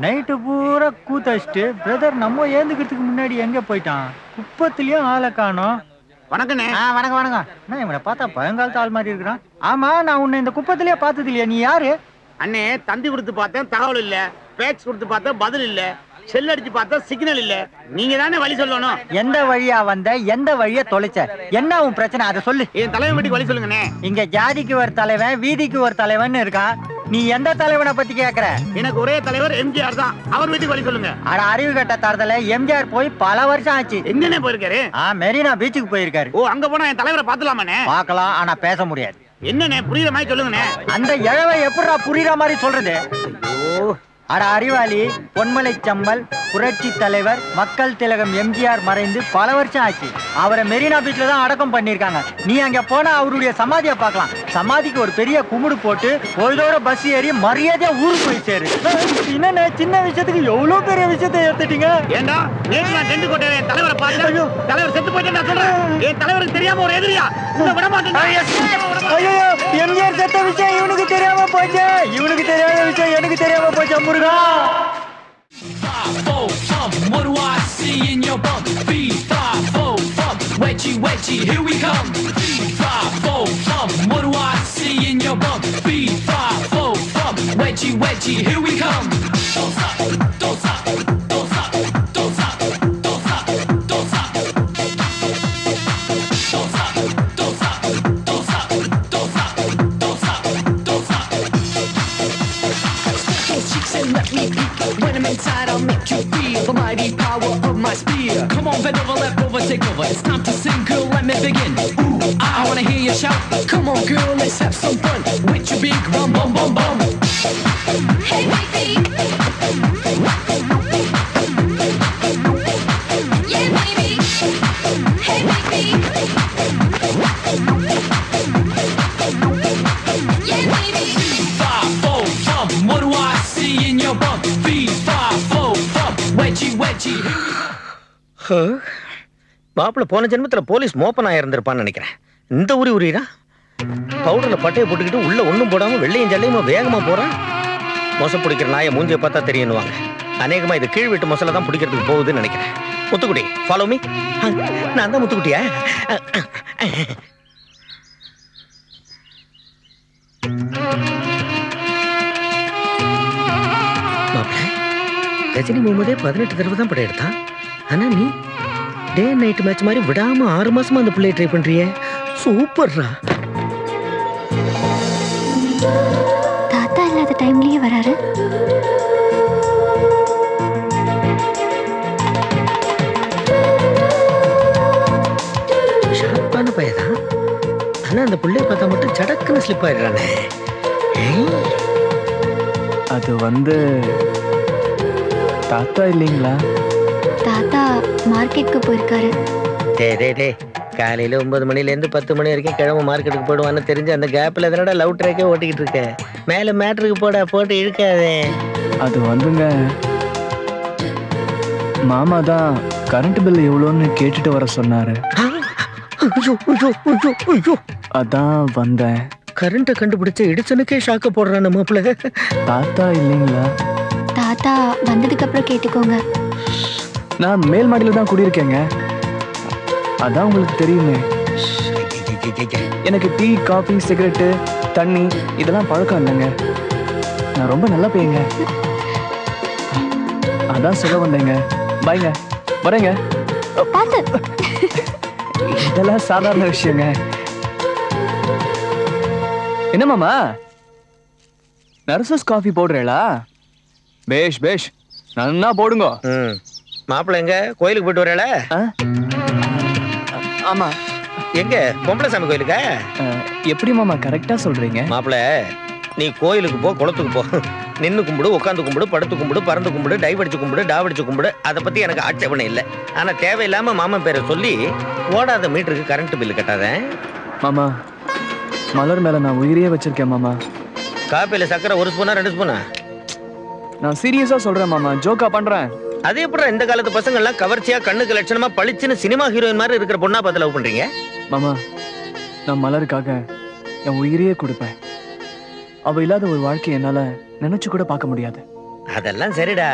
Night பூரா கூத்தடிச்சிட்டு brother நம்ம ஏந்துக்கிறதுக்கு முன்னாடி எங்க போயிட்டான்? குப்பத்திலயும் ஆளை காணோம். வணக்கண்ணே. வணக்கம் வணக்கம். என்ன இவனை பார்த்தா பழங்காலத்து ஆள் மாதிரி இருக்கிறான். ஆமா, நான் உன்னை இந்த குப்பத்திலேயே பார்த்தது இல்லையா? நீ யாரு? அண்ணே, தந்தி கொடுத்து பார்த்தேன், தகவல் இல்ல. பேக்ஸ் கொடுத்து பார்த்தேன், பதில் இல்ல. செல் அடிச்சு பார்த்தா சிக்னல் இல்ல. நீங்க தானே வழி சொல்லணும். எந்த வழியா வந்த, எந்த வழியா தொலைச்ச, என்ன உன் பிரச்சனை அதை சொல்லு. என் தலைவன் வீட்டுக்கு வழி சொல்லுங்கண்ணே. இங்க ஜாதிக்கு ஒரு தலைவன், வீதிக்கு ஒரு தலைவன் இருக்கான். நீ எந்த தலைவனை பத்தி கேக்குற? எனக்கு ஒரே தலைவர் எம்ஜிஆர் தான். அவர் வீட்டுக்கு வழி சொல்லுங்க. அட அறிவு கட்ட தரத்துல எம்ஜிஆர் போய் பல வருஷம் ஆச்சு. எங்கண்ணே போயிருக்காரு? மெரினா பீச்சுக்கு போயிருக்காரு. ஓ, அங்க போனா என் தலைவரை பாத்துலாமாண்ணே? பார்க்கலாம், ஆனா பேச முடியாது. என்னண்ணே புரியுற மாதிரி சொல்லுங்கண்ணே. அந்த இழவை எப்படா புரியுற மாதிரி சொல்றது? அட அறிவாளி, பொன்மலை சம்பல், புரட்சி தலைவர், மக்கள் திலகம் எம்ஜிஆர் மறைந்து பல வருஷம் ஆச்சு. அவரை மெரினா பீச்ல தான் அடக்கம் பண்ணிருக்காங்க. நீ அங்க போனா அவருடைய சமாதியை பார்க்கலாம். சமாதிக்கு ஒரு பெரிய கும்பிடு போட்டு பொழுதோட பஸ் ஏறி மரியாதையா ஊருக்கு போய் சேரு. என்னென்ன சின்ன விஷயத்துக்கு எவ்வளவு பெரிய விஷயத்தை எடுத்துட்டீங்க? ஏண்டா நேற்று நான் டெண்டு கோட்டையில என் தலைவரை பார்த்தேன். தலைவர் செத்து போயிட்டேன் நான் சொல்றேன். என் தலைவருக்கு தெரியாம ஒரு எதிரியா உன்னை விட மாட்டேன். ஐயோ, எம்ஜிஆர் செத்த விஷயம் இவனுக்கு தெரியாம போச்சு. இவனுக்கு தெரியாத விஷயம் எனக்கு தெரியாம போச்சு. முருகா, what do I see in your bum? 3, 5, 4, wedgie, wedgie, here we come. 3, 5, 4, what do I see in your bum? 3, 5, 4, wedgie, wedgie, here we come. Don't stop, don't stop, don't stop, don't stop, don't stop, don't stop. Don't stop, don't stop, don't stop, don't stop, don't stop, don't stop. Those cheeks and let me peek. When I'm inside, I'll make you feel the mighty power of my spear. Come on, bend over, left over, take over. It's time to sing, girl, let me begin. Ooh, I wanna hear you shout. Come on, girl, let's have some fun with your big rum, bum, bum, bum. Hey, baby. Yeah, baby. Hey, baby. Yeah, baby. 5, 4, what do I see in your bum? 3, 5, 4, wedgie, wedgie. மாப்பிள்ள போன ஜென்மத்தில் police மோப்பனாக இருந்திருப்பான்னு நினைக்கிறேன். இந்த உரி உரியரா பவுடரில் பட்டையை போட்டுக்கிட்டு உள்ள ஒன்றும் போடாமல் வெள்ளையும் ஜல்லையுமா வேகமாக போகிறான். மொசை பிடிக்கிற நாயை மூஞ்சியை பார்த்தா தெரியணுவாங்க. அநேகமாக இது கீழ் வீட்டு மொசலை தான் பிடிக்கிறதுக்கு போகுதுன்னு நினைக்கிறேன். Muthukutty, follow me. நான் தான் முத்துக்குட்டியா? மாப்பிள்ள, ரஜினி முகமதே 18 தடவை தான் படம் எடுத்தான். ஆனா நீ டே நைட் மேட்ச் மாதிரி விடாம 6 மாசமா அந்த பிள்ளையை ட்ரை பண்றியே. சூப்பர்ரா. தாத்தா இல்லாத டைம்லயே வராரு. ஷார்ப்பான பையதான். ஆனா அந்த பிள்ளைய பார்த்தா மட்டும் சடக்குன்னு ஸ்லிப் ஆயிடுறானே. அது தாத்தா இல்லைங்களா? தாத்தா மார்க்கெட்டுக்கு போயிருக்காரு. டே காலையில 9 மணிலேருந்து 10 மணி வரைக்கும் கிழமை மார்க்கெட்டுக்கு போடுவான்னு தெரிஞ்சு அந்த கேப்ல எதனடா லவ் ட்ராக்கே ஓட்டிக்கிட்டு இருக்க. மேல மேட்ருக்கு போட்டு இழுக்காதே. அது மாமா தான் கரண்ட் பில் எவ்வளோன்னு கேட்டுட்டு வர சொன்னாரு. அதான் வந்தேன். கரண்ட்டை கண்டுபிடிச்ச இடிச்சனுக்கே ஷாக்க போடுறான் மாப்பிள்ள. தாத்தா இல்லைங்களா? தாத்தா வந்ததுக்கு அப்புறம் கேட்டுக்கோங்க. நான் மேல் மாடியில தான் குடியிருக்கேங்க. அதான் உங்களுக்கு தெரியுமே. எனக்கு டீ, காஃபி, சிகரெட்டு, தண்ணி இதெல்லாம் பழக்கம் இல்லைங்க. நான் ரொம்ப நல்லா பையங்க. அதான் சொல்ல வந்தேங்க. பாய்ங்க, வரேங்க. இதெல்லாம் சாதாரண விஷயங்க. என்ன மாமா, நர்சஸ் காஃபி போடுறீங்களா? பேஷ் நல்லா போடுங்க. மாப்பிள்ள எங்க கோயிலுக்கு போயிட்டு வரல? ஆமா. எங்க பொம்பளை சாமி கோயிலுக்கா? எப்படி மாமா கரெக்டா சொல்றீங்க? மாப்பிள்ள நீ கோயிலுக்கு போ, குளத்துக்கு போ. நின்னு கும்பிடு, உட்காந்து கும்பிடு, படுத்து கும்பிடு, பறந்து கும்பிடு, டைவ் அடிச்சு கும்பிடு, டாவடிச்சு கும்பிடு. அதை பத்தி எனக்கு ஆட்சேபனை இல்லை. ஆனா தேவையில்லாம மாமன் பேரை சொல்லி ஓடாத மீட்டருக்கு கரண்ட் பில்லு கட்டாத. மாமா, மலர் மேல நான் உயிரையே வச்சிருக்கேன் மாமா. காப்பியில சக்கரை 1 ஸ்பூனா 2 ஸ்பூனா? நான் சீரியஸா சொல்றேன் மாமா, ஜோக்கா பண்றேன். அது எப்படி இந்த காலத்து பசங்க எல்லாம் கவர்ச்சியா கண்ணுக்கு லட்சணமா பளிச்சுன்னு சினிமா ஹீரோயின் மாதிரி இருக்கிற பொண்ணா பார்த்து லவ் பண்றீங்க? மாமா, நான் மலருக்காக என் உயிரையே கொடுப்பேன். அவ இல்லாத ஒரு வாழ்க்கை என்னால நினைச்சு கூட பார்க்க முடியாது. அதெல்லாம் சரிடா.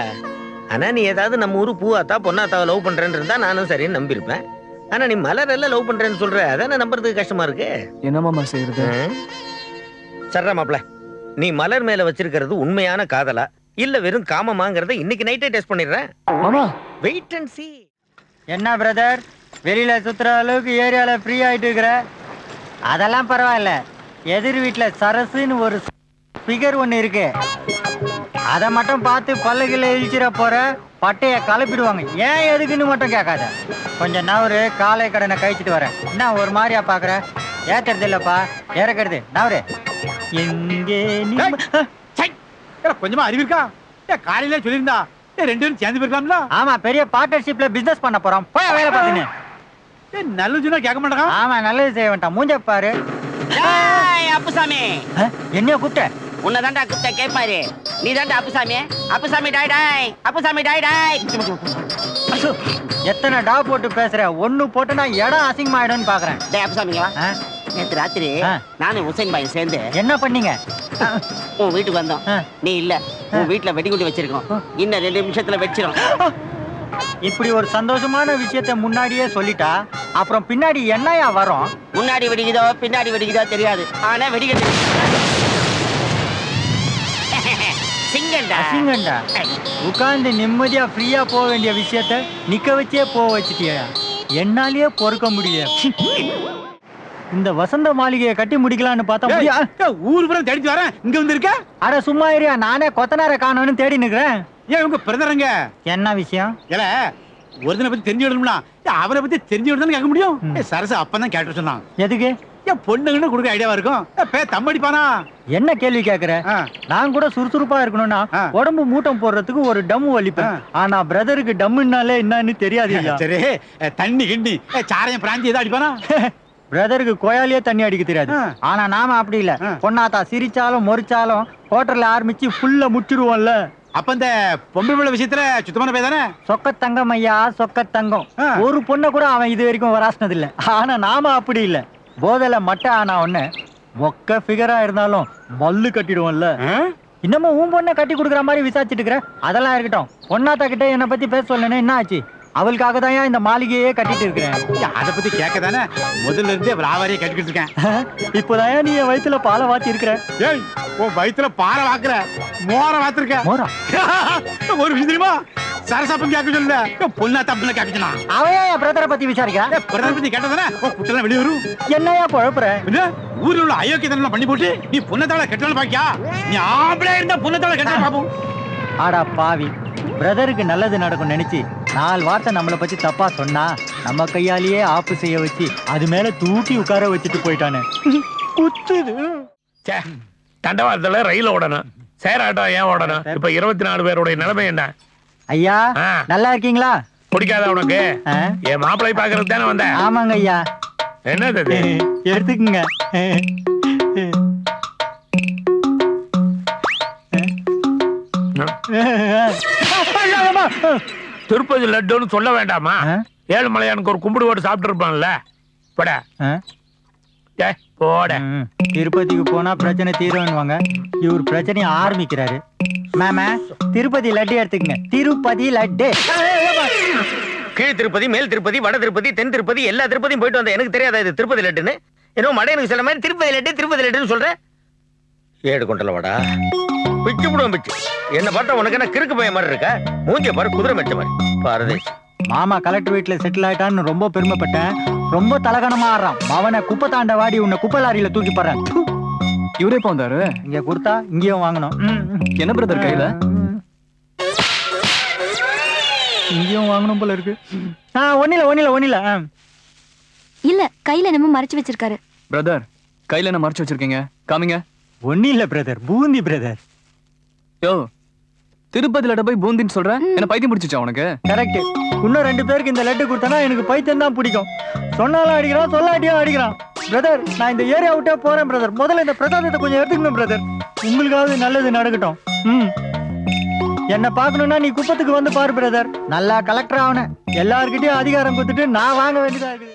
ஆனா நீ ஏதாவது நம்ம ஊரு பூவாத்தா பொன்னாத்தாவை லவ் பண்றேன்னு இருந்தா நானும் சரின்னு நம்பியிருப்பேன். ஆனா நீ மலர் எல்லாம் லவ் பண்றேன்னு சொல்ற, அதானே நம்புறதுக்கு கஷ்டமா இருக்கு. என்னமாமா செய்யறது? சர்ரா மாப்ள, நீ மலர் மேல வச்சிருக்கிறது உண்மையான காதலா இல்ல வெறும் காமமாங்கறத இன்னைக்கு நைட்டே டெஸ்ட் பண்ணிடுறேன். மாமா வெயிட் அண்ட் see. என்ன பிரதர், வெளியில சுத்துற அளவுக்கு ஏரியால ஃப்ரீ ஆயிட்டு இருக்கிற? அதெல்லாம் பரவாயில்ல. எதிர் வீட்டுல சரசுன்னு ஒரு ஃபிகர் ஒன்று இருக்கு. அதை மட்டும் பார்த்து பல்லுகில இழிச்சிட போற, பட்டைய கலப்பிடுவாங்க. ஏன் எதுக்குன்னு மட்டும் கேட்காத. கொஞ்சம் நவரு, காலை கடனை கழிச்சிட்டு வரேன். என்ன ஒரு மாதிரியா பாக்குற? ஏத்துறது இல்லப்பா, இறக்கிறது நவரு. எங்கே நீ கொஞ்சமா அறிவு இருக்கா? காலையில சொல்லியிருந்தா ரெண்டு பேரும் சேர்ந்து போயிருக்கலாம்ல. ஆமா, பெரிய பார்ட்னர்ஷிப்ல பிசினஸ் பண்ண போறோம். போய் வேலை பார்த்துன்னு. நல்லது சொன்னா கேட்க மாட்டாங்க. ஆமா, நல்லது செய்ய வேண்டாம். மூஞ்ச பாரு. அப்புசாமி, என்னைய கூப்பிட்ட? உன்னை தாண்டா கூப்பிட்ட கேட்பாரு. நீ தாண்டா அப்புசாமி. அப்புசாமி டாய் டாய், அப்புசாமி டாய் டாய். எத்தனை டா போட்டு பேசுற? ஒண்ணு போட்டுனா இடம் அசிங்கமாயிடும்னு பாக்குறேன். டேய் அப்புசாமிங்களா, நேத்து ராத்திரி நானும் உசைன் பாய் சேர்ந்து என்ன பண்ணீங்க? உன் வீட்டுக்கு வந்தோம். நீ இல்ல, உன் வீட்டுல வெடிகுண்டு வச்சிருக்கோம். இன்னும் 2 நிமிஷத்துல வெடிச்சிரும். இப்படி ஒரு சந்தோஷமான விஷயத்த முன்னாடியே சொல்லிட்டா அப்புறம் பின்னாடி என்னையா வரும்? முன்னாடி வெடிக்குதோ பின்னாடி வெடிக்குதோ தெரியாது, ஆனா வெடிக்கிறது சிங்கண்டா. சிங்கண்டா உட்கார்ந்து நிம்மதியா ஃப்ரீயா போக வேண்டிய விஷயத்த நிக்க வச்சே போக வச்சுட்டியா? என்னாலேயே பொறுக்க முடியல. இந்த வசந்த மாளிகையை கட்டி முடிக்கலான்னு பார்த்தா ஊர் புறம் தேடிட்டு வரேன், இங்க வந்து இருக்க. அட சும்மா ஏரியா, நானே கொத்தனார காணோன்னு தேடி நிக்கிறேன். ஏன் உங்க பிரதரங்க என்ன விஷயம்? ஏல ஒருத்தனை பத்தி தெரிஞ்சு விடணும்னா அவரை பத்தி தெரிஞ்சு விடணும் கேட்க முடியும். சரசு அப்பதான் கேட்டு சொன்னான். எதுக்கு? ஏன் பொண்ணுங்கன்னு கொடுக்க ஐடியாவா இருக்கும். தம்மடிப்பானா? என்ன கேள்வி கேக்குற? நான் கூட சுறுசுறுப்பா இருக்கணும்னா உடம்பு மூட்டம் போடுறதுக்கு ஒரு டம் வலிப்பேன். ஆனா பிரதருக்கு டம்முன்னாலே என்னன்னு தெரியாது. சரி, தண்ணி கிண்ணி சாரையம் பிராஞ்சி ஏதோ அடிப்பானா? பிரதருக்கு கோயாலேயே தண்ணி அடிக்க தெரியாது. ஆனா நாம அப்படி இல்ல. பொண்ணாத்தா சிரிச்சாலும் மொரிச்சாலும் ஹோட்டல்ல ஆரம்பிச்சு ஃபுல்லா முச்சிடுவோம்ல. அப்ப இந்த பொம்பளை விஷயத்துல சுத்தமான பேர் தானே? சொக்க தங்கம் ஐயா, சொக்க தங்கம். ஒரு பொண்ணை கூட அவன் இது வரைக்கும் வராசினது இல்ல. ஆனா நாம அப்படி இல்ல. போதல மட்டை ஆனா ஒண்ணு மொக்க ஃபிகரா இருந்தாலும் மல்லு கட்டிடுவோம்ல. இன்னமும் உன் பொண்ணை கட்டி கொடுக்குற மாதிரி விசாரிச்சுட்டு இருக்கிற. அதெல்லாம் இருக்கட்டும். பொண்ணாத்தா கிட்ட என்னை பத்தி பேச சொல்லணும். என்ன ஆச்சு? அவளுக்காக தான் இந்த மாளிகையே கட்டிட்டு இருக்கிறேன். அதை பத்தி கேட்க தானே முதல்ல இருந்தே வியாபாரியை கட்டிக்கிட்டு இருக்கேன். இப்போதான் நீ என் வயிற்றுல பாலை வாத்தி இருக்கிற. ஏய், உன் வயிற்றுல பாலை வாக்குற, மோர வாத்திருக்க. மோரா? ஒரு விஷயம் தெரியுமா? சரசாப்பம் கேட்க சொல்ல, பொண்ணா தப்புல கேட்கணும். அவையா என் பிரதரை பத்தி விசாரிக்க? பிரதரை பத்தி கேட்டதானே குட்டெல்லாம் வெளியே வரும். என்னையா குழப்புற? ஊர்ல உள்ள அயோக்கியத்தனம் பண்ணி போட்டு நீ பொண்ணத்தால கெட்டாலும் பாக்கியா? நீ ஆம்பளை இருந்தா பொண்ணத்தால கெட்டாலும் பாப்போம். ஆடா பாவி, பிரதருக்கு நல்லது நடக்கும் நினைச்சு 4 வார்த்தை நம்மளை பத்தி தப்பா சொன்னா நம்ம கையாலேயே ஆப்பு செய்ய வச்சு அது மேல தூக்கி உட்கார வச்சுட்டு போயிட்டானே. குத்துது. தண்டவாளத்துல ரயில் ஓடணும், சேராட்டம் ஏன் ஓடணும்? இப்ப 24 பேருடைய நிலைமை என்ன? ஐயா நல்லா இருக்கீங்களா? பிடிக்காத உனக்கு? என் மாப்பிள்ளை பாக்குறதுக்கு தானே வந்த? ஆமாங்க ஐயா. என்னது எடுத்துக்குங்க. திருப்பதி லட்டுன்னு சொல்ல வேண்டாமா? ஏழுமலையானுக்கு ஒரு கும்பிடு போட்டு சாப்பிட்டு இருப்பான்ல. போட போட. திருப்பதிக்கு போனா பிரச்சனை தீருவாங்க. இவர் பிரச்சனையை ஆரம்பிக்கிறாரு. மேம திருப்பதி லட்டு எடுத்துக்கங்க. திருப்பதி லட்டு. கீழ் திருப்பதி, மேல் திருப்பதி, வட திருப்பதி, தென் திருப்பதி, எல்லா திருப்பதியும் போயிட்டு வந்தேன். எனக்கு தெரியாதா இது திருப்பதி லட்டுன்னு? ஏதோ மடையனுக்கு சொல்ல மாதிரி திருப்பதி லட்டு திருப்பதி லட்டுன்னு சொல்ற. ஏடு கொண்டல வாடா, பிச்சு விடுவோம் பிச்சு. என்ன பார்த்தா உனக்கு என்ன கிறுக்கு பையன் மாதிரி இருக்க? மூஞ்சிய பாரு, குதிரை மெச்ச மாதிரி. பாரதேஷ் மாமா கலெக்டர் வீட்டுல செட்டில் ஆயிட்டான்னு ரொம்ப பெருமைப்பட்டேன். ரொம்ப தலகணமா ஆடுறான். அவனை குப்பை தாண்ட வாடி உன்னை குப்பை லாரியில தூக்கி போறேன். இவரே போந்தாரு. இங்க கொடுத்தா இங்கேயும் வாங்கணும். என்ன பிரதர் கையில? இங்கேயும் வாங்கணும் போல இருக்கு. ஒன்னில இல்ல, கையில என்னமோ மறைச்சு வச்சிருக்காரு. பிரதர் கையில என்ன மறைச்சு வச்சிருக்கீங்க? காமிங்க. ஒன்னும் இல்ல பிரதர், பூந்தி பிரதர். யோ, திருப்பதி லட்டு போய் பூந்தின்னு சொல்ற? என்ன பைத்தியம் பிடிச்சிச்சா உனக்கு? கரெக்ட். இன்னும் 2 பேருக்கு இந்த லட்டு கொடுத்தனா எனக்கு பைத்தியம் தான் பிடிக்கும். சொன்னாலும் அடிக்கிறான், சொல்லாட்டியும் அடிக்கிறான். பிரதர் நான் இந்த ஏரியா விட்டே போறேன் பிரதர். முதல்ல இந்த பிரசாதத்தை கொஞ்சம் எடுத்துக்கணும் பிரதர். உங்களுக்காவது நல்லது நடக்கட்டும். என்ன பாக்கணும்னா நீ குப்பத்துக்கு வந்து பாரு பிரதர். நல்லா கலெக்டர் ஆகணும். எல்லார்கிட்டயும் அதிகாரம் கொடுத்துட்டு நான் வாங்க வேண்டியதா இருக்கு.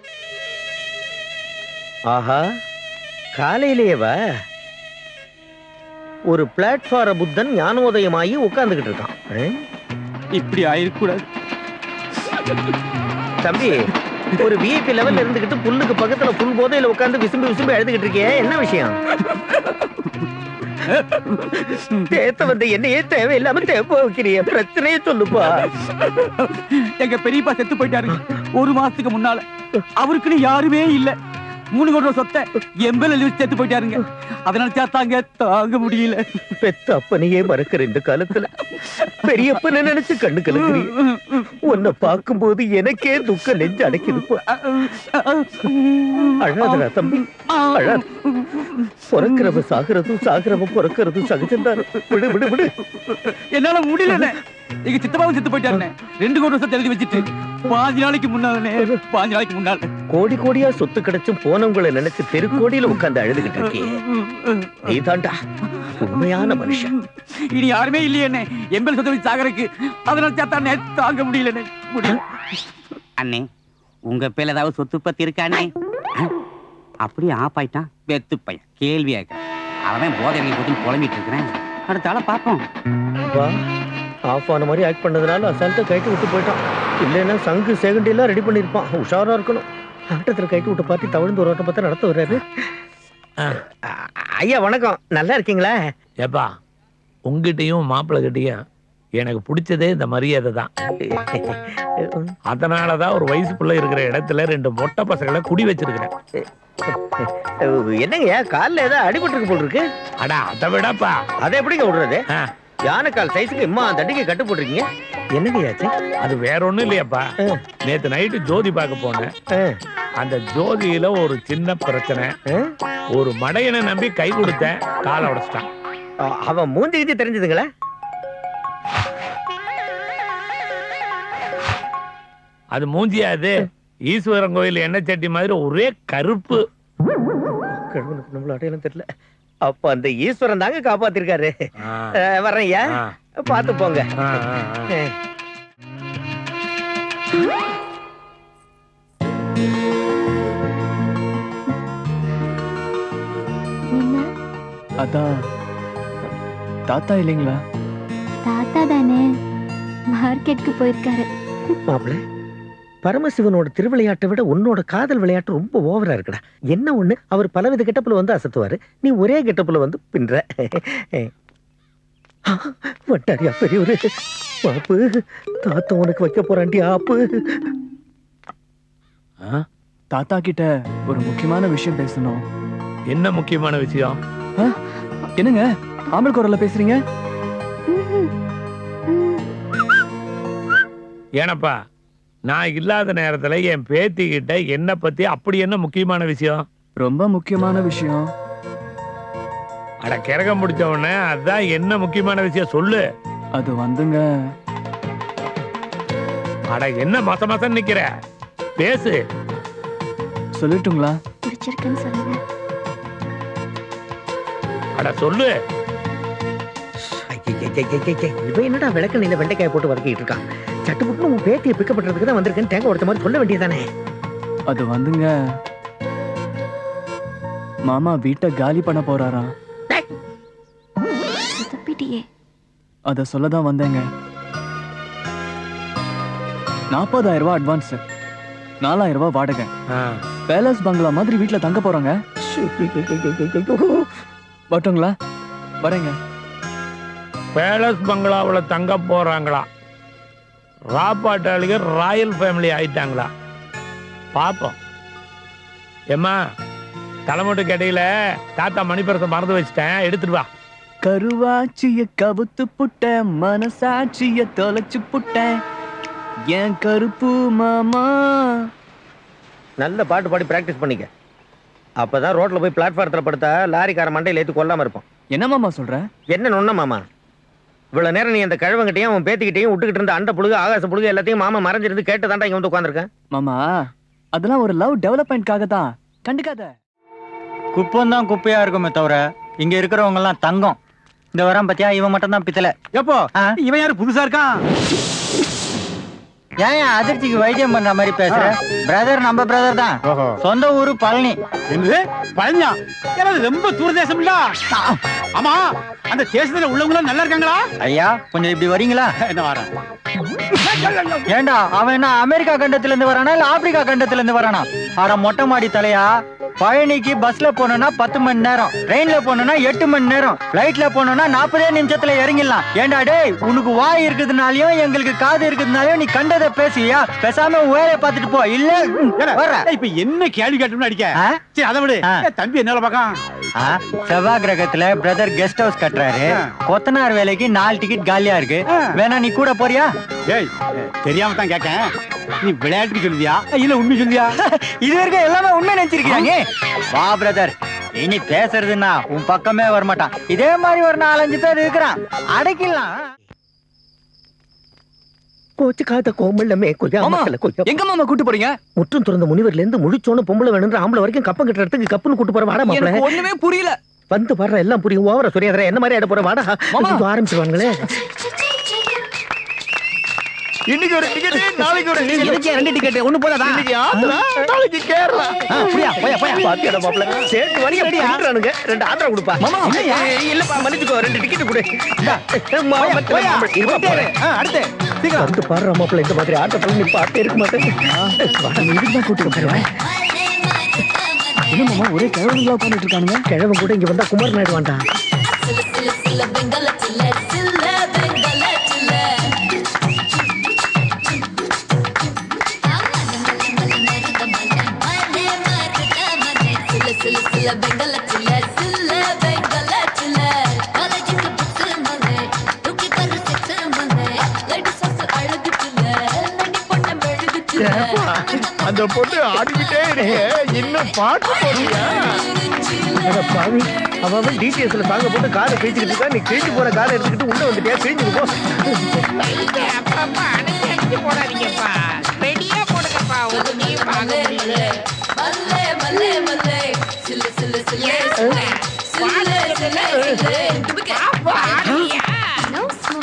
ஆஹா, காலையிலேயேவா? ஒரு பிளாட்ஃபார புத்தன் ஞானோதயமாகி உட்கார்ந்துகிட்டு இருக்கான். இப்படி ஆயிருக்கூடாது. தம்பி, ஒரு விஐபி லெவல்ல இருந்துகிட்டு புல்லுக்கு பக்கத்துல புல் போதையில உட்கார்ந்து விசும்பி விசும்பி எழுதுகிட்டு இருக்கியே, என்ன விஷயம்? தேத்த வந்து என்னையே தேவையில்லாம தேப்ப வைக்கிறிய, பிரச்சனையே சொல்லுப்பா. எங்க பெரியப்பா செத்து போயிட்டாருங்க 1 மாசத்துக்கு முன்னால. அவருக்குன்னு யாருமே இல்ல. 3 கோடி ரூபாய் சொத்தை எம்பல் எழுதி செத்து போயிட்டாருங்க. அதனால சாத்தாங்க தாங்க முடியல. பெத்த அப்பனையே மறக்கிற இந்த காலத்துல பெரியப்பனை நினைச்சு கண்ணு கலக்குறீ. உன்னை பார்க்கும்போது எனக்கே துக்கம் நெஞ்சு அடைக்குதுப்பா. அழாதடா தம்பி, அழாத. பிறக்கிறவ சாகிறதும் சாகிறவ பிறக்கிறதும் சகஜம்தான். விடு விடு விடு. என்னால முடியல. எங்க சித்தப்பாவும் செத்து போயிட்டாருண்ணே. 2 கோடி ரூபாய் எழுதி வச்சுட்டு 5 நாளைக்கு முன்னால கோடி கோடியா சொத்து கிடைச்சும் போனவங்களை நினைச்சு தெருக்கோடியில உட்கார்ந்து அழுதுகிட்டு இருக்கியே, நீதான்டா உண்மையான மனுஷன். இனி யாருமே இல்லையே எம்பல் சொத்தை வச்சு சாகறதுக்கு. அதனால சாத்தானே தாங்க முடியல. அண்ணே, உங்க பேர்ல ஏதாவது சொத்து பத்தி இருக்கானே? அப்படியே ஆஃப் ஆயிட்டான் வெத்து பையன். கேள்வி ஆக்க அவன் போதைகளை போட்டு புலம்பிட்டு இருக்கிறேன். அடுத்த ஆளை பார்ப்போம். வா, ஆஃப் ஆன மாதிரி ஆக்ட் பண்ணதுனால அசால்ட்டா கைட்டு விட்டு போயிட்டான். இல்லைன்னா சங்கு செகண்டெல்லாம் ரெடி பண்ணிருப்பான். உஷாரா இருக்கணும். ஆட்டத்துல கைட்டு விட்டு பார்த்து தவிழ்ந்து ஒரு ஓட்டம் பார்த்தா நடத்த வர்றாரு. ஐயா வணக்கம், நல்லா இருக்கீங்களா? ஏப்பா, உங்ககிட்டயும் மாப்பிள்ளை கிட்டயும் எனக்கு பிடிச்சதே இந்த மரியாதை தான். அதனாலதான் ஒரு வயசு பிள்ளை இருக்கிற இடத்துல 2 மொட்டை பசங்களை குடி வச்சிருக்கிறேன். என்னங்கய்யா, காலில் ஏதாவது அடிபட்டு இருக்கு போல் இருக்கு. அடா, அதை விடப்பா. அதை எப்படிங்க விடுறது? யானைக்கால் சைஸுக்கு இம்மா தண்டிக்கு கட்டு போட்டிருக்கீங்க, என்னங்கயாச்சு? அது வேற ஒண்ணும் இல்லையாப்பா. நேத்து நைட்டு ஜோதி பார்க்க போனேன். அந்த ஜோதியில ஒரு சின்ன பிரச்சனை. ஒரு மடையனை நம்பி கை கொடுத்தேன், காலை உடைச்சிட்டான். அவன் மூஞ்சிக்கிட்டு தெரிஞ்சதுங்களா? அது மூஞ்சியாது, ஈஸ்வரன் கோயில் எண்ணெய் சட்டி மாதிரி ஒரே கருப்பு. கடவுளுக்கு நம்மள அடையாளம் தெரியல. அப்ப அந்த ஈஸ்வரன் தாங்க காப்பாத்திருக்காரு. வர்றேன்யா, பார்த்து போங்க. அதான் தாத்தா இல்லைங்களா? தாத்தா தானே, மார்க்கெட்டுக்கு போயிருக்காரு. மாப்பிள்ள, பரமசிவனோட திருவிளையாட்டை விட உன்னோட காதல் விளையாட்டு ரொம்ப ஓவரா இருக்குடா. என்ன ஒண்ணு, அவர் பலவித கெட்டப்புல வந்து அசத்துவாரு, நீ ஒரே கெட்டப்புல வந்து பின்ற. வட்டாரியா பெரியவரு பாப்பு, தாத்தா உனக்கு வைக்க போறாண்டி ஆப்பு. தாத்தா கிட்ட ஒரு முக்கியமான விஷயம் பேசணும். என்ன முக்கியமான விஷயம்? என்னங்க ஆம்பல் குரல்ல பேசுறீங்க? ஏனப்பா, நான் இல்லாத நேரத்துல என் பேத்தி கிட்ட என்ன பத்தி அப்படி என்ன முக்கியமான விஷயம்? ரொம்ப முக்கியமான விஷயம். அட, கிறகம் முடிச்ச உடனே அதான் என்ன முக்கியமான விஷயம் சொல்லு. அது வந்துங்க. அட, என்ன மச மசம் நிக்கிற, பேசு. சொல்லட்டுங்களா? பிடிச்சிருக்குன்னு சொல்லுங்க. அட சொல்லு. இவன் என்னடா விளக்கண்ணில வெண்டைக்காய போட்டு வதக்கிட்டு இருக்கான்? சட்டுப்புட்டு உன் பேத்தியை பிக்கப் பண்றதுக்கு தான் வந்திருக்கேன், தேங்க உடைச்ச மாதிரி சொல்ல வேண்டியதானே? அது வந்துங்க, மாமா வீட்டை காலி பண்ண போறாராம். அத சொல்லதான் வந்தேங்க. 40,000 ரூபாய் அட்வான்ஸ், 4,000 ரூபாய் வாடகை. பேலஸ் பங்களா மாதிரி வீட்டுல தங்க போறாங்க. வரட்டுங்களா? வரேங்க. பேலஸ் பங்களாவில் தங்க போறாங்களா? ராப்பாட்டாளிகள் ராயல் ஃபேமிலி ஆயிட்டாங்களா? பாப்போம். ஏம்மா, தலைமட்டு கடையில தாத்தா மணிப்பரத்தை மறந்து வச்சுட்டேன், எடுத்துட்டு வா. கருவாச்சிய கவுத்து புட்ட, மனசாட்சிய தொலைச்சு புட்ட, என் கருப்பு மாமா. நல்ல பாட்டு பாடி பிராக்டிஸ் பண்ணிக்க. அப்பதான் ரோட்ல போய் பிளாட்ஃபாரத்துல படுத்தா லாரிக்கார மண்டையில ஏத்தி கொல்லாம இருப்போம். என்ன மாமா சொல்ற? என்ன நொன்ன மாமா, இவ்வளவு நேரம் நீ அந்த கழவங்கிட்டையும் அவன் பேத்திக்கிட்டையும் விட்டுக்கிட்டு இருந்த அண்ட புழுகு ஆகாச புழுகு எல்லாத்தையும் மாமா மறைஞ்சிருந்து கேட்டுதான்டா இங்க வந்து உட்காந்துருக்கேன். மாமா, அதெல்லாம் ஒரு லவ் டெவலப்மெண்ட்காக தான், கண்டுக்காத. குப்பம் தான் குப்பையா இருக்குமே தவிர இங்க இருக்கிறவங்க எல்லாம் தங்கம். இந்த வரம் பத்தியா, இவன் மட்டும் தான் பித்தளை. எப்போ இவன் யாரு புதுசா இருக்கான்? ஏன் அதிர்ச்சிக்கு வைத்தியம் பண்ற மாதிரி பேசுற? பிரதர் நம்ம பிரதர் தான். சொந்த ஊரு பழனி. என்னது பழனியா? ஏதாவது ரொம்ப தூர தேசம் இல்ல? ஆமா, அந்த தேசத்துல உள்ளவங்க நல்லா இருக்காங்களா? ஐயா கொஞ்சம் இப்படி வரீங்களா? என்ன வரேன். ஏண்டா அவன் என்ன அமெரிக்கா கண்டத்துல இருந்து வரானா இல்ல ஆப்பிரிக்கா கண்டத்துல இருந்து வரானா? ஆட மொட்டை மாடி தலையா, பழனிக்கு பஸ்ல போனோம்னா 10 மணி நேரம், ட்ரெயின்ல போனோம்னா 8 மணி நேரம், பிளைட்ல போனோம்னா 40 நிமிஷத்துல இறங்கிடலாம். ஏண்டா டேய், உனக்கு வாய் இருக்குதுனாலயும் எங்களுக்கு காது இருக்குதுனாலயும் நீ கண்டதை பேசுவியா? பேசாம வேலையை பார்த்துட்டு போ. இல்ல இப்ப என்ன கேள்வி கேட்டோம்னு அடிக்க? சரி அதை விடு. தம்பி என்ன பாக்கான்? செவ்வாய் கிரகத்துல பிரதர் கெஸ்ட் ஹவுஸ் கட்டுறாரு. கொத்தனார் வேலைக்கு 4 டிக்கெட் காலியா இருக்கு. வேணா நீ கூட போறியா? ஏய் தெரியாம தான் கேட்கேன். நீ விளையாட்டுக்கு சொல்லியா இல்ல உண்மை சொல்லியா? இது வரைக்கும் எல்லாமே உண்மை நினைச்சிருக்கீங்க. வா பிரதர், இனி பேசுறதுன்னா உன் பக்கமே வரமாட்டான். இதே மாதிரி ஒரு 4-5 பேர் இருக்கிறான், அடைக்கலாம். கோச்சு காத்த கோமல்லமே எங்க மாமா கூட்டு போறீங்க? முற்றும் திறந்த முனிவர்ல இருந்து முழிச்சோன்னு பொம்பளை வேணுன்ற ஆம்பளை வரைக்கும் கப்பம் கட்டுற இடத்துக்கு கப்புன்னு கூட்டு போற வாடா மாப்பிள்ள. ஒண்ணுமே புரியல. வந்து வர்ற எல்லாம் புரியும். ஓவர சொரியாதர என்ன மாதிரி ஆட போற வாடா. ஆரம்பிச்சிருவாங்களே. இன்னைக்கு ஒரு டிக்கெட், நாளைக்கு ஒரு டிக்கெட். 2 டிக்கெட் ஒண்ணு போதாதா? இன்னைக்கு ஆந்திரா, நாளைக்கு கேரளா. போயா போயா போயா. பாத்தியாடா மாப்ள, சேட்டு வரியா பண்றானுங்க. 2 ஆந்திரா கொடுப்பா. மாமா இல்லப்பா மன்னிச்சுக்கோ, 2 டிக்கெட் கொடு. போயா இருப்பாரு. அடுத்து சீக்கிரம் வந்து பாரு மாப்ள. இந்த மாதிரி ஆட்டத்துல நீ பாட்டே இருக்க மாட்டேன். இதுக்கு தான் கூட்டி போறேன். என்ன மாமா ஒரே கிழவங்களா உட்கார்ந்துட்டு இருக்கானுங்க? கிழவன் கூட இங்க வந்தா குமார் நாயுடு வாண்டா. அந்த பொண்ணு ஆடிக்கிட்டே இருக்கு. இன்னும் பாட்டு போறியா? பாவி, அவன் டிடிஎஸ்ல சாங்க போட்டு காரை கிழிச்சுக்கிட்டு இருக்கா. நீ கிழிச்சு போற காரை எடுத்துக்கிட்டு உள்ள வந்துட்டியா? கிழிஞ்சு போ. அப்பப்பா அனுசரிச்சு போடாதீங்கப்பா. ரெடியா போடுங்கப்பா. ஒண்ணுமே வாங்க முடியல. மல்லே மல்லே மல்லே சில சில சில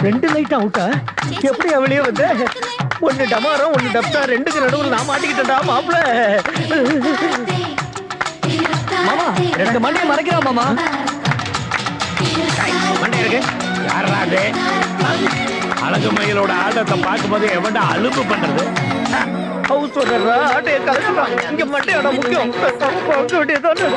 ரெண்டு லைட் அவுட்டா? எப்படி அவளையே வந்து ஒன்னு டமாரம் ஒன்னு டப்டா, ரெண்டுக்கு நடுவில் நான் மாட்டிக்கிட்டா மாப்பிள. மாமா 2 மண்டையை மறைக்கிறா மாமா. மண்டை இருக்கு. யாரா அது? அழகு மயிலோட ஆட்டத்தை பார்க்கும்போது எவன்டா அலுப்பு பண்றது? ஹவுஸ் ஓனர்ரா ஆட்டைய கலந்துட்டான். இங்க மண்டையோட முக்கியம். பார்க்க வேண்டியதானே.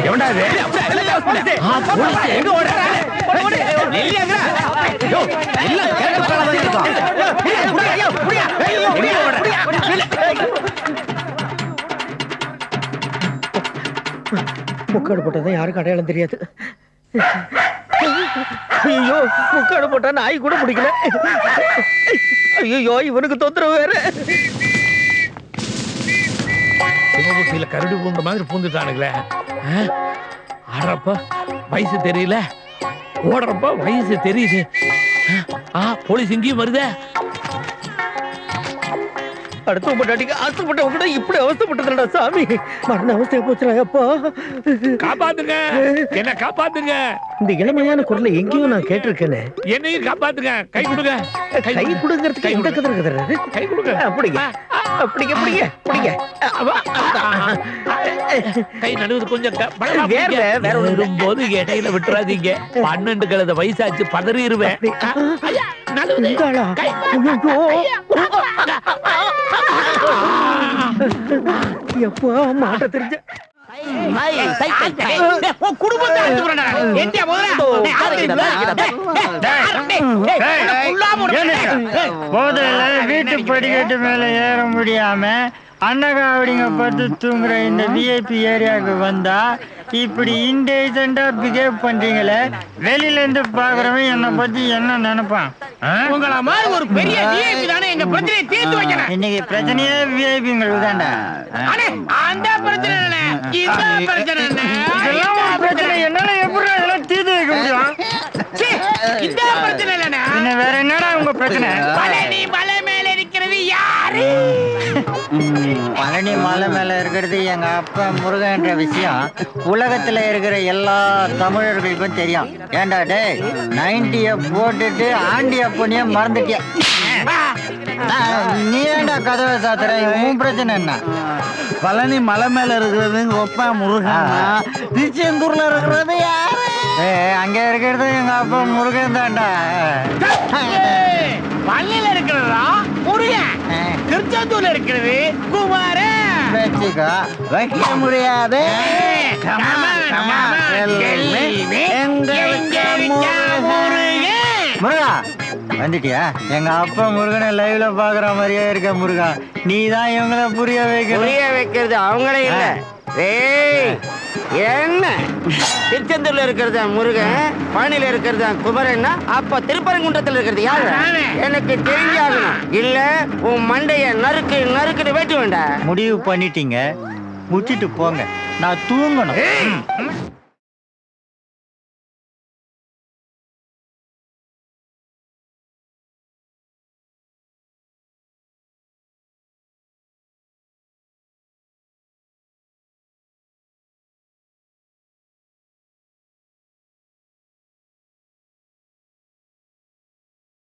எவன்டா இது? எங்க ஓடுற? நெல்லியாங்கடா. யோ எல்லாம் கேரக்டர் மாதிரி இருக்கும். புடியா புடியா. எங்க ஓடுற? முக்காடு போட்டதான் யாருக்கும் அடையாளம் தெரியாது. ஐயோ முக்காடு போட்டா நாய் கூட பிடிக்கல. ஐயோ இவனுக்கு தொந்தரவு வேற. சிவபுத்தியில கரடி பூண்ட மாதிரி பூந்துட்டானுங்களே. ஆடுறப்ப வயசு தெரியல, ஓடுறப்ப வயசு தெரியுது. போலீஸ் இங்கேயும் வருதே. அடுத்தவங்க ஆசைப்பட்டவங்க கூட இப்படி அவசப்பட்டதுடா சாமி. மரண அவஸ்தைய போச்சுடா அப்பா. காப்பாத்துங்க, என்ன காப்பாத்துங்க. இந்த இளமையான குரலை எங்கேயும் நான் கேட்டிருக்கேனே. என்னையும் காப்பாத்துங்க. கை கொடுங்க. கை கொடுங்கறதுக்கு இந்த கதற கதறாரு. கை கொடுங்க. அப்படிங்க அப்படிங்க அப்படிங்க அப்படிங்க. கை நடுவது கொஞ்சம் வேற வரும்போது இடையில விட்டுறாதீங்க. 12 கழுத வயசாச்சு, பதறிடுவேன். எப்பா மாட்ட தெரிஞ்ச போதையில வீட்டு படிக்கட்டு மேல ஏற முடியாம அன்னகாவடிங்க பத்து தூங்குற இந்த விஐபி ஏரியாவுக்கு வந்தா இப்படி இன்டெலிஜென்டா பிஹேவ் பண்றீங்களே. வெளியில இருந்து பாக்குறவன் என்ன பத்தி என்ன நினைப்பான்? உங்கள மாதிரி ஒரு பெரிய விஐபி தானே எங்க பிரச்சனையை தீர்த்து வைக்கணும். இன்னைக்கு பிரச்சனையே விஐபிங்களுக்கு தான்டா. அந்த பிரச்சனை இல்ல, இந்த பிரச்சனை இல்ல. இதெல்லாம் ஒரு பிரச்சனை. என்னால எப்படி எல்லாம் தீர்த்து வைக்க முடியும்? இந்த பிரச்சனை இல்லனா வேற என்னடா உங்க பிரச்சனை? பழனி மலை மேல இருக்கிறது யாரு? பழனி மலை மேல இருக்கிறது எங்க அப்பா முருகன்ற விஷயம் உலகத்துல இருக்கிற எல்லா தமிழர்களுக்கும் தெரியும். ஏண்டா டேய் 90 போட்டுட்டு ஆண்டி அப்பனிய மறந்துட்டிய. நீ ஏண்டா கதவை சாத்துற? உன் பிரச்சனை என்ன? பழனி மலை மேல இருக்கிறது எங்க அப்பா முருகன், திருச்செந்தூர்ல இருக்கிறது யாரு? அங்க இருக்கிறது எங்க அப்பா முருகன் தான்டா. பழனியில இருக்கிறதா முருகன், திருச்செந்தூர்ல இருக்கிறது குமாரன். வச்சுக்கோ. வைக்க முடியாது. முருகா வந்துட்டியா? எங்க அப்பா முருகனை லைவ்ல பாக்குற மாதிரியே இருக்க முருகா. நீ தான் இவங்கள புரிய வைக்கிறது அவங்களே இல்ல. ஏய் என்ன திருச்செந்தூர்ல இருக்கிறது முருகன், பழனியில இருக்கிறது குமரன்னா அப்ப திருப்பரங்குன்றத்துல இருக்கிறது யாரு? எனக்கு தெரிஞ்சாகணும். இல்ல உன் மண்டைய நறுக்குன்னு வெட்டு வேண்டாம். முடிவு பண்ணிட்டீங்க, முடிச்சிட்டு போங்க. நான் தூங்கணும்.